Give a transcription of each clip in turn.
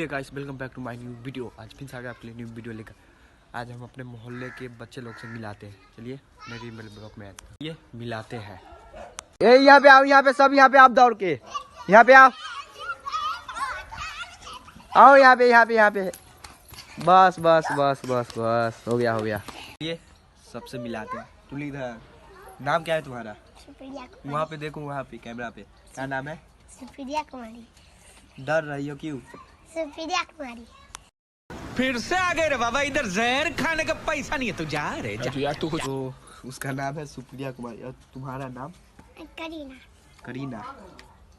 चलिए guys, welcome back to my new video. आज फिर से आ गए आपके लिए न्यू वीडियो लेकर। आज हम अपने मोहल्ले के बच्चे लोग से मिलाते हैं। चलिए मेरे ब्लॉग में ये मिलाते हैं। ए यहाँ पे आओ, यहाँ पे सब यहाँ पे आप दौड़ के यहाँ पे आओ, आओ यहाँ पे यहाँ पे बस बस बस बस बस हो गया। ये सबसे मिलाते हैं। तुम इधर, नाम क्या है तुम्हारा? वहाँ पे देखो, वहाँ पे कैमरा पे क्या नाम है? सुप्रिया कुमारी। डर रही हो क्यों? सुप्रिया कुमारी। फिर से आ गए रे बाबा, इधर जहर खाने का पैसा नहीं है तो जा रे जा। यार तो उसका नाम है सुप्रिया कुमारी। और तुम्हारा नाम? करीना। करीना।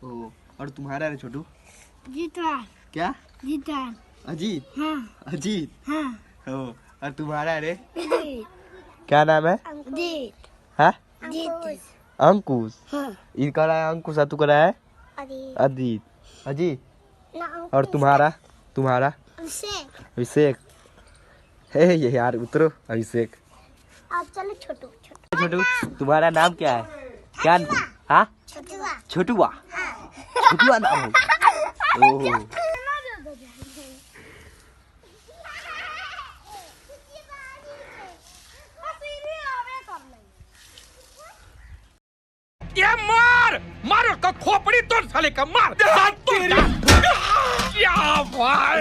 ओ, और तुम्हारा रे छोटू? जीतवान। क्या? जीतवान। अजीत? हाँ। अजीत? हाँ। ओ, और तुम्हारा रे? क्या नाम है? अजीत। हाँ? जीत। अंकुश। हाँ। इनका है अंकुश, तू करा है अजीत। अजीत। और तुम्हारा? अभिषेक। हे ये यार उतरो, अभिषेक। अब चलो छोटू। छोटू, तुम्हारा नाम क्या है? क्या? हाँ, छोटुआ। छोटुआ नाम है। ओह, ये मार उसका खोपड़ी तोड़ साले का, मार क्या भाई।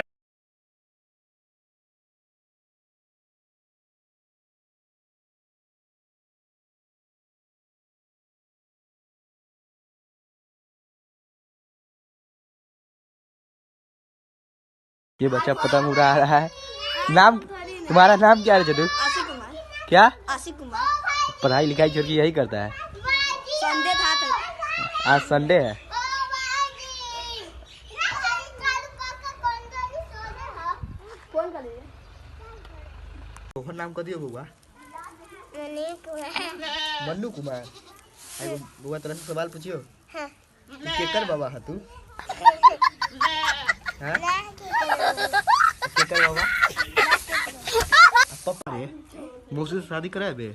ये बच्चा पतंग उड़ा रहा है। नाम तुम्हारा नाम क्या है छोटू? आशिक कुमार। क्या? आशिक कुमार। पढ़ाई लिखाई छोड़ के यही करता है। संडे था तो। आज संडे है। तोहर नाम कथी होगा? मन्नू कुमार। एगो बुआ तरह से सवाल पूछियो। हाँ। केकर बाबा है तू? हाँ? केकर बाबा? पापा रे, मौसी से शादी कराए बे?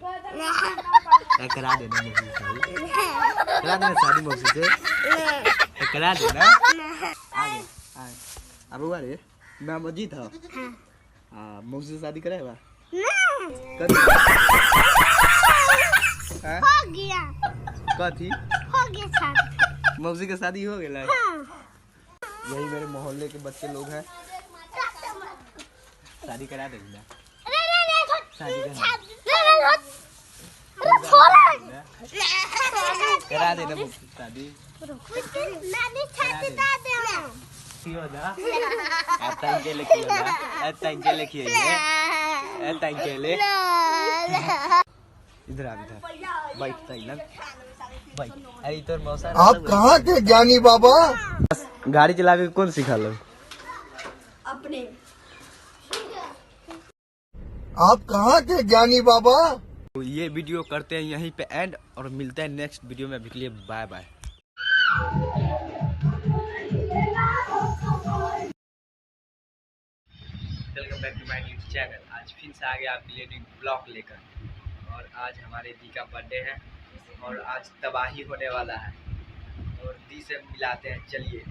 करा देना मौसी से शादी। करा देना शादी मौसी से। करा देना। आगे अब हुआ रे, नाम अजीत है। हाँ, मौसी से शादी कराए बा? कथी? हाँ? हो गया। कथी? हो गया शादी। मौसी के शादी हो गया। हाँ। यही मेरे मोहल्ले के बच्चे लोग हैं। शादी करा देंगे ना? शादी करा देना मौसी से शादी। इधर आ, इधर बैठ लग बैठ। अरे तो मौसा, आप कहाँ थे ज्ञानी बाबा? गाड़ी चलावे कौन सिखा लो? अपने। आप कहाँ थे ज्ञानी बाबा? तो ये वीडियो करते हैं यहीं पे एंड, और मिलते हैं नेक्स्ट वीडियो में। अभी के लिए bye bye. Welcome back to my new channel. आज फिर से आ गया आपके लिए न्यू ब्लॉग लेकर। और आज हमारे दी का बर्थडे है और आज तबाही होने वाला है, और दी से मिलाते हैं। चलिए,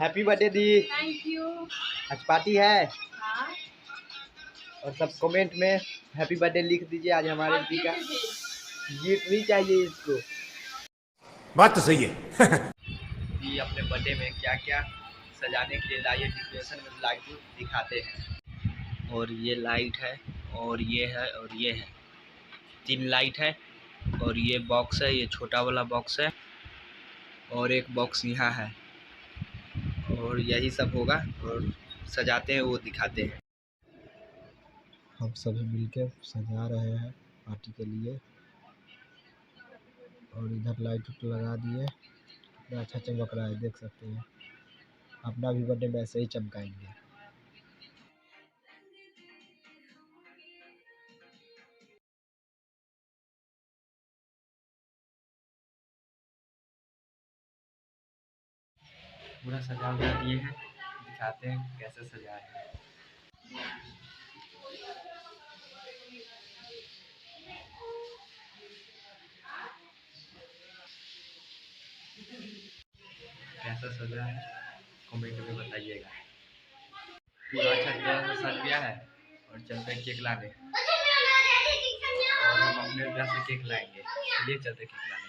happy birthday the. Thank you. आज पार्टी है। हाँ। और सब कमेंट में हैप्पी बर्थडे लिख दीजिए। आज हमारे दी का गिफ्ट भी चाहिए इसको। बात तो सही है। दी अपने बर्थडे में क्या क्या सजाने के लिए लाइए, डेकोरेशन में लाइट दिखाते हैं। और ये लाइट है, और ये है, और ये है। 3 लाइट है, और ये बॉक्स है, ये छोटा वाला बॉक्स है, और एक बॉक्स यहाँ है। और यही सब होगा, और सजाते हैं वो दिखाते हैं। हम सभी मिलकर सजा रहे हैं पार्टी के लिए। और इधर लाइट लगा दिए, कितना अच्छा चमक रहा है, देख सकते हैं। अपना भी बर्थडे में ऐसे ही चमकाएंगे। पूरा सजा दिए हैं, दिखाते हैं कैसे सजाए हैं। कैसा सजा है कमेंट में बताइएगा। पूरा छत सज गया है और चलते हैं केक लाने। और हम अपने घर से केक लाएंगे, चलिए चलते केक लाने।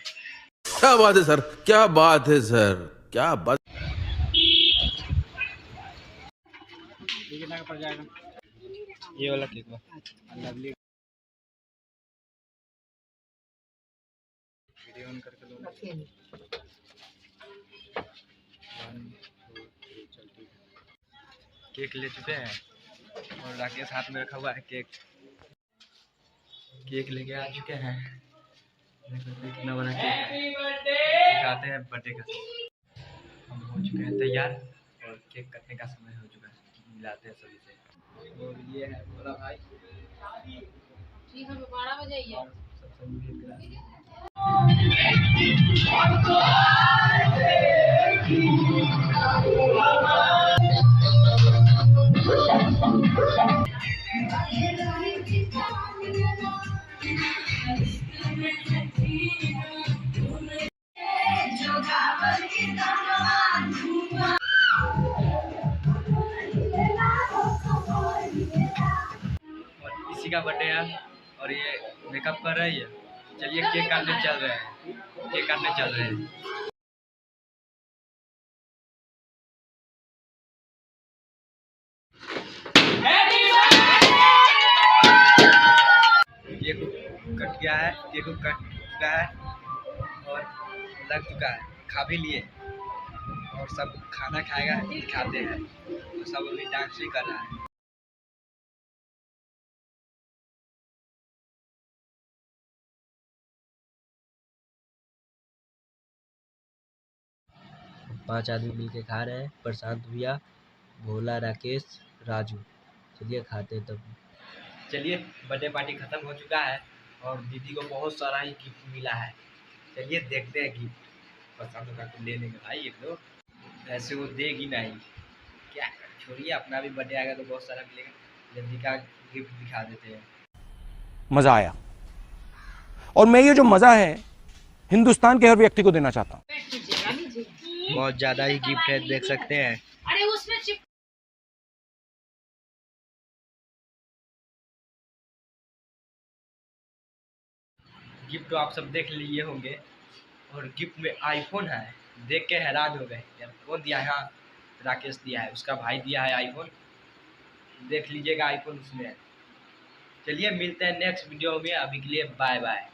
क्या बात है सर, क्या बात है सर, क्या बात। ये कितना का पड़ जाएगा? ये वाला केक में लवली वीडियो ऑन करके लो। 1 2 3 चलती है। केक ले चुके हैं और राकेश हाथ में रखा हुआ है केक। केक लेके आ चुके हैं। कितना बड़ा केक है, दिखाते हैं बर्थडे का। हम हो चुके हैं तैयार और केक कटने का समय हो चुका है। मिलाते हैं सभी से। और ये है बड़ा भाई, ठीक है 12 बजे ही है। सबसे उम्मीद करा और इसी का बर्थडे है और ये मेकअप कर रही है। चलिए केक काटने चल रहे हैं, केक काटने चल रहे हैं। केक कट गया है, केक कट चुका है और लग चुका है, खा भी लिए और सब खाना खाएगा, दिखाते हैं। और सब अभी डांस भी कर रहा है। पांच आदमी मिलके खा रहे हैं, प्रशांत भैया, भोला, राकेश, राजू। चलिए खाते हैं तब। चलिए बर्थडे पार्टी खत्म हो चुका है और दीदी को बहुत सारा ही गिफ्ट मिला है। चलिए देखते हैं गिफ्ट। पसंद होगा तो ले लेंगे भाई, एक दो ऐसे वो देगी नहीं, क्या छोड़िए, अपना भी बर्थडे आएगा तो बहुत सारा मिलेगा। दीदी का गिफ्ट दिखा देते हैं। मजा आया और मैं ये जो मजा है हिंदुस्तान के हर व्यक्ति को देना चाहता हूँ। बहुत ज़्यादा ही गिफ्ट है, देख सकते हैं। अरे उसमें गिफ्ट तो आप सब देख लिए होंगे और गिफ्ट में आईफोन है। देख के हैरान हो गए यार, कौन दिया है? हाँ, राकेश दिया है, उसका भाई दिया है आईफोन। देख लीजिएगा आईफोन उसमें है। चलिए मिलते हैं नेक्स्ट वीडियो में, अभी के लिए bye bye.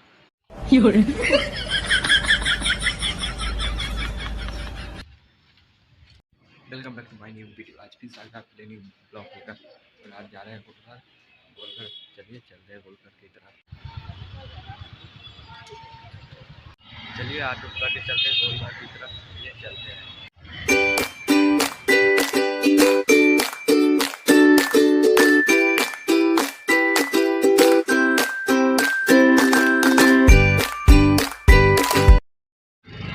Welcome back to my new video. आज फिर साथ आपके लिए न्यू ब्लॉग होगा और आज जा रहे हैं गोलघर। चलिए चलते हैं गोलघर की तरफ। चलिए ऑटो करके चलते हैं गोलघर की तरफ। ये चलते हैं।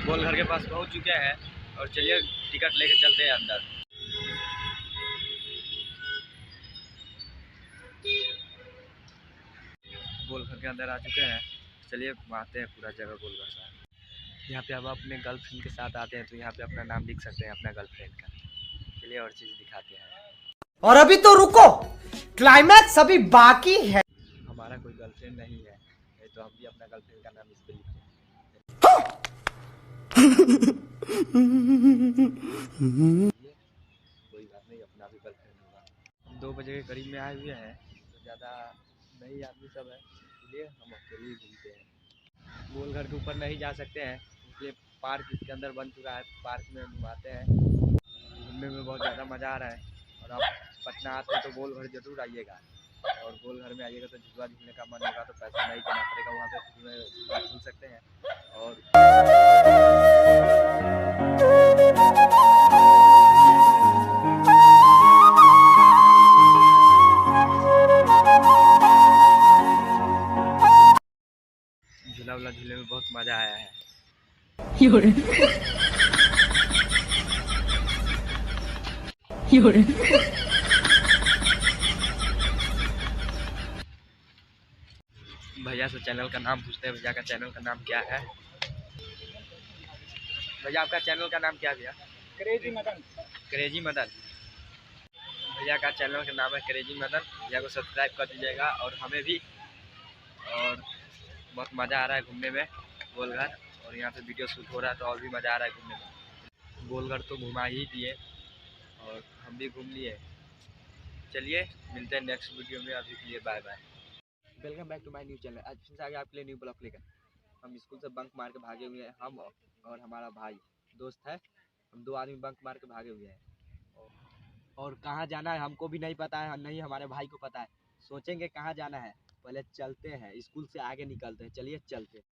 गोलघर के पास पहुंच चुके हैं और चलिए टिकट लेके चलते हैं अंदर। गोलघर के अंदर आ चुके हैं। चलिए घुमाते हैं पूरा जगह गोलघर का। यहाँ पे अब अपने गर्लफ्रेंड के साथ आते हैं तो यहाँ पे अपना नाम लिख सकते हैं, अपना गर्लफ्रेंड का। चलिए और चीज़ दिखाते हैं। और अभी तो रुको, क्लाइमैक्स अभी बाकी है। हमारा कोई गर्लफ्रेंड नहीं है, नहीं तो हम भी अपना गर्लफ्रेंड का नाम इस पे लिखते हैं। कोई बात नहीं, अपना भी गर्लफ्रेंड होगा। 2 बजे के करीब में आए हुए हैं तो ज़्यादा नई आदमी सब है, इसलिए हम अकेले ही घूमते हैं। गोलघर के ऊपर नहीं जा सकते हैं, इसलिए पार्क इसके अंदर बन चुका है। पार्क में घुमाते हैं, घूमने में बहुत ज़्यादा मज़ा आ रहा है। और आप पटना आते हैं तो गोलघर जरूर आइएगा। और गोलघर में आइएगा तो झूला झूलने का मन होगा तो पैसा नहीं देना पड़ेगा, वहाँ पे फ्री में झूला झूल सकते हैं। और झूला वूला झूलने में बहुत मज़ा आया है। भैया से चैनल का नाम पूछते हैं। भैया का चैनल का नाम क्या है? भैया आपका चैनल का नाम क्या है भैया? क्रेजी मदन। क्रेजी मदन। भैया का चैनल का नाम है क्रेजी मदन, भैया को सब्सक्राइब कर दीजिएगा और हमें भी। और बहुत मज़ा आ रहा है घूमने में गोलघर, और यहाँ पे वीडियो शूट हो रहा है तो और भी मज़ा आ रहा है घूमने में। गोलघर तो घुमा ही दिए और हम भी घूम लिए। चलिए मिलते हैं नेक्स्ट वीडियो में, अभी के लिए bye bye. Welcome back to my new channel. आज फिर से आगे आपके लिए न्यू ब्लॉग लेकर। हम स्कूल से बंक मार के भागे हुए हैं, हम और हमारा भाई दोस्त है। हम 2 आदमी बंक मार के भागे हुए हैं और कहाँ जाना है हमको भी नहीं पता है, नहीं हमारे भाई को पता है। सोचेंगे कहाँ जाना है, पहले चलते हैं, स्कूल से आगे निकलते हैं। चलिए चलते हैं।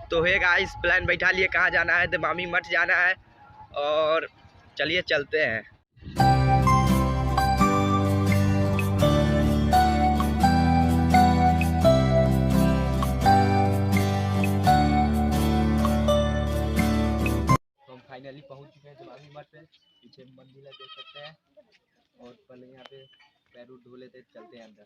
तो है गाइस, प्लान बैठा लिए कहाँ जाना है, तो मामी मठ जाना है और चलिए चलते हैं। तो हम फाइनली पहुंच चुके हैं मामी मठ पे। पीछे मंदिर है, देख सकते हैं। और पहले यहाँ पे पैर धो लेते, चलते हैं अंदर।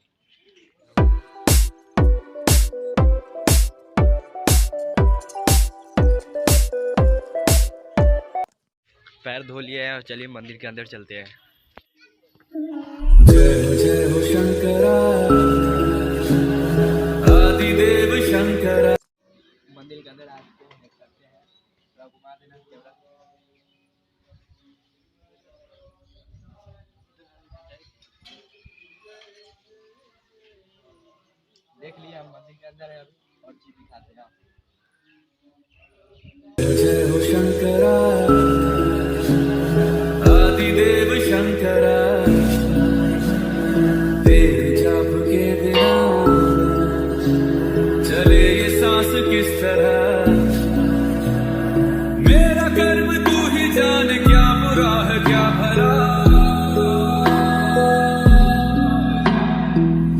पैर धो लिए हैं और चलिए मंदिर के अंदर चलते हैं। जय हो शंकरा आदिदेव शंकरा। मंदिर के अंदर आते हैं, चलते हैं। थोड़ा घुमा देना कैमरा। देख लिया हम मंदिर के अंदर है, और चीज दिखाते हैं। जय हो शंकरा आदिदेव शंकरा, तेरे जाप के बिना चले ये सांस किस तरह। मेरा कर्म तू ही जान, क्या बुरा है क्या भला।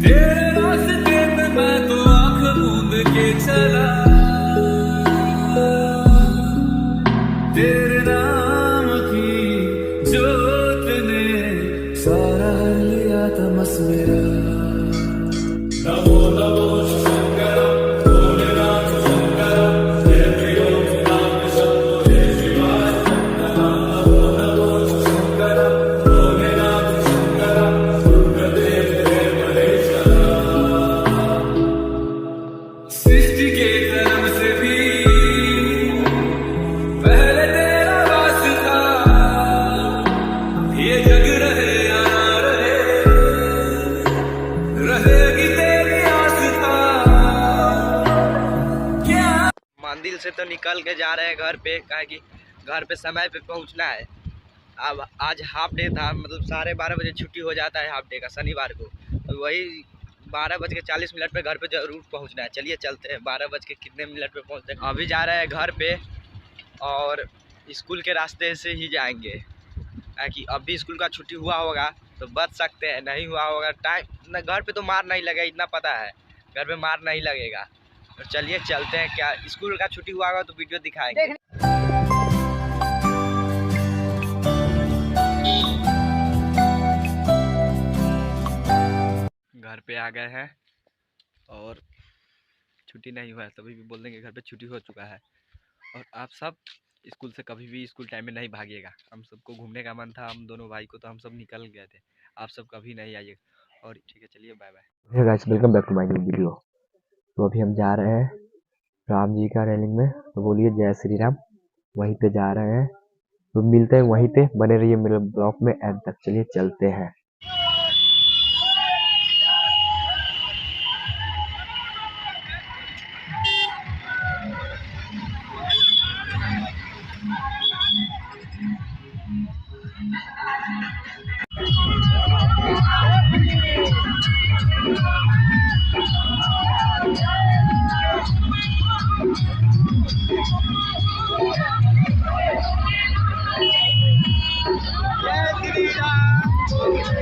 तेरे रास्ते पे मैं तो आंख मूंद के चला। तेरे नाम की जोत ने सारा लिया तमस मेरा। नमो नमो शंकर भोलेनाथ शंकर, जय प्रियो नाम शंभो जय शिवाय। नमो नमो शंकर भोलेनाथ शंकर, दुर्गदेव जय महेश्वरा। सृष्टि के कर्म से भी पहले तेरा वास था, ये जग रहे या ना रहे, रहेगी तेरी आस्था। क्या मंदिर से तो निकल के जा रहे हैं घर पे, काहे कि घर पे समय पे पहुंचना है। अब आज हाफ डे था, मतलब 12:30 बजे छुट्टी हो जाता है हाफ डे का शनिवार को, तो वही 12:40 पे घर पे जरूर पहुंचना है। चलिए चलते हैं, 12 बज के कितने मिनट पे पहुंचते हैं। अभी जा रहे हैं घर पे और स्कूल के रास्ते से ही जाएंगे, ताकि अभी स्कूल का छुट्टी हुआ होगा तो बच सकते हैं, नहीं हुआ होगा टाइम न घर पे तो मार नहीं लगेगा, इतना पता है घर पे मार नहीं लगेगा। तो चलिए चलते हैं, क्या स्कूल का छुट्टी हुआ होगा तो वीडियो दिखाएंगे। घर पे आ गए हैं और छुट्टी नहीं हुआ है, तभी भी बोल देंगे घर पे छुट्टी हो चुका है। और आप सब स्कूल से कभी भी स्कूल टाइम में नहीं भागिएगा। हम सबको घूमने का मन था, हम दोनों भाई को, तो हम सब निकल गए थे। आप सब कभी नहीं आइएगा। और ठीक है, चलिए bye bye. Guys, welcome back to my new video. तो अभी हम जा रहे हैं राम जी का रेलिंग में, तो बोलिए जय श्री राम। वहीं पे जा रहे हैं, तो मिलते हैं वहीं पे, बने रहिए मेरे ब्लॉग में एंड तक। चलिए चलते हैं। जय श्री राम।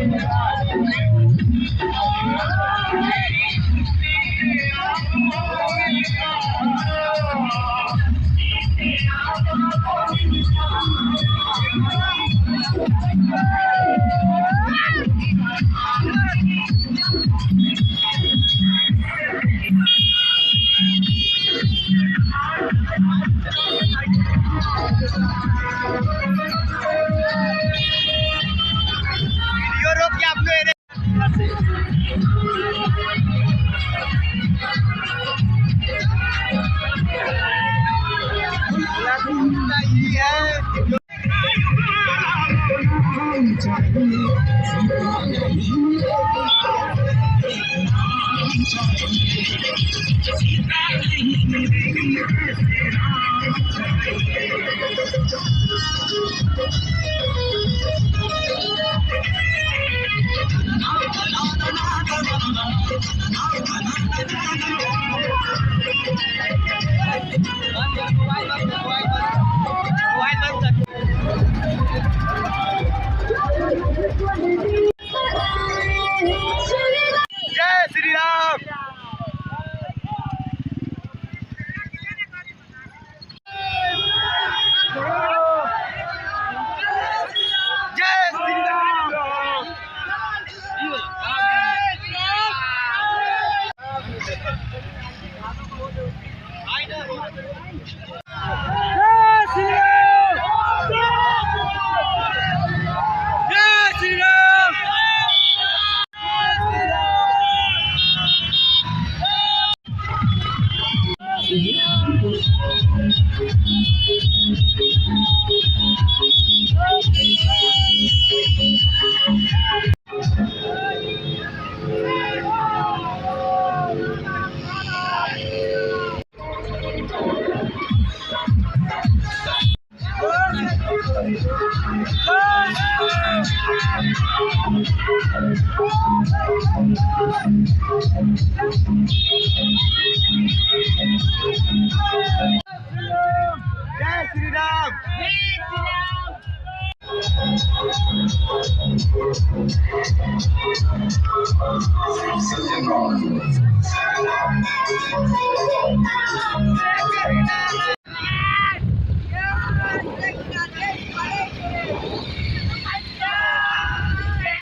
जय श्री राम। जय श्री राम। जय श्री राम।